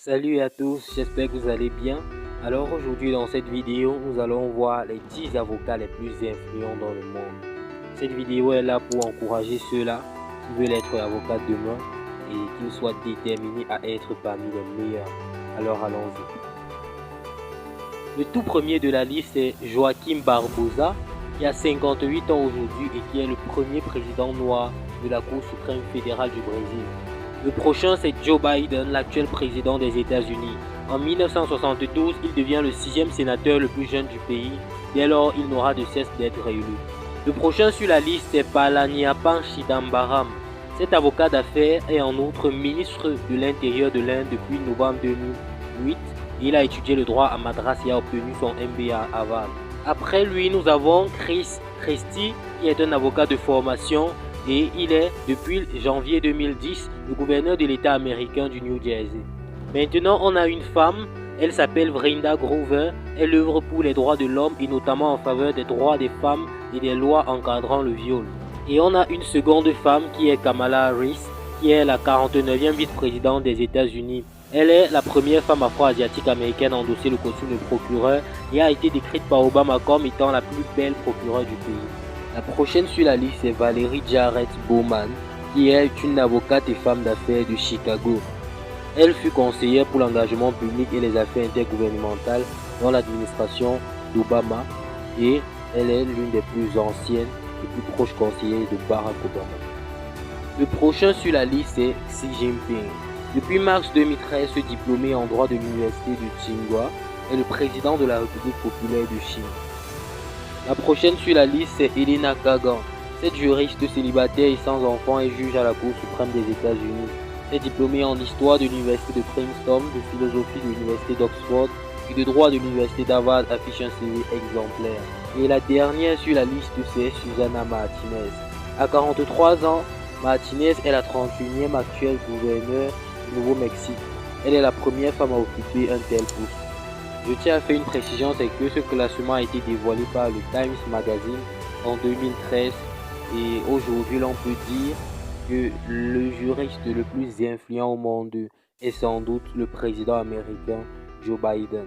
Salut à tous, j'espère que vous allez bien. Alors aujourd'hui dans cette vidéo, nous allons voir les 10 avocats les plus influents dans le monde. Cette vidéo est là pour encourager ceux-là qui veulent être avocats demain et qu'ils soient déterminés à être parmi les meilleurs. Alors allons-y. Le tout premier de la liste est Joaquim Barbosa, qui a 58 ans aujourd'hui et qui est le premier président noir de la Cour suprême fédérale du Brésil. Le prochain, c'est Joe Biden, l'actuel président des États-Unis. En 1972, il devient le 6e sénateur le plus jeune du pays. Dès lors, il n'aura de cesse d'être réélu. Le prochain sur la liste est Palaniappan Chidambaram. Cet avocat d'affaires est en outre ministre de l'Intérieur de l'Inde depuis novembre 2008. Il a étudié le droit à Madras et a obtenu son MBA à Harvard. Après lui, nous avons Chris Christie, qui est un avocat de formation et il est, depuis janvier 2010, le gouverneur de l'État américain du New Jersey. Maintenant, on a une femme, elle s'appelle Vrinda Grover, elle œuvre pour les droits de l'homme et notamment en faveur des droits des femmes et des lois encadrant le viol. Et on a une seconde femme qui est Kamala Harris, qui est la 49e vice-présidente des États-Unis. Elle est la première femme afro-asiatique américaine à endosser le costume de procureur et a été décrite par Obama comme étant la plus belle procureure du pays. La prochaine sur la liste est Valerie Jarrett Bowman, qui est une avocate et femme d'affaires de Chicago. Elle fut conseillère pour l'engagement public et les affaires intergouvernementales dans l'administration d'Obama et elle est l'une des plus anciennes et plus proches conseillères de Barack Obama. Le prochain sur la liste est Xi Jinping. Depuis mars 2013, ce diplômé en droit de l'université de Tsinghua est le président de la République populaire de Chine. La prochaine sur la liste, c'est Elena Kagan. Cette juriste célibataire et sans enfant est juge à la Cour suprême des États-Unis. Elle est diplômée en histoire de l'université de Princeton, de philosophie de l'université d'Oxford et de droit de l'université d'Harvard, affiche un CV exemplaire. Et la dernière sur la liste, c'est Susana Martinez. À 43 ans, Martinez est la 31e actuelle gouverneure du Nouveau-Mexique. Elle est la première femme à occuper un tel poste. Je tiens à faire une précision, c'est que ce classement a été dévoilé par le Times Magazine en 2013 et aujourd'hui l'on peut dire que le juriste le plus influent au monde est sans doute le président américain Joe Biden.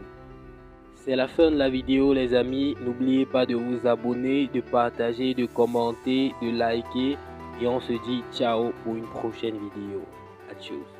C'est la fin de la vidéo les amis, n'oubliez pas de vous abonner, de partager, de commenter, de liker et on se dit ciao pour une prochaine vidéo. Adios.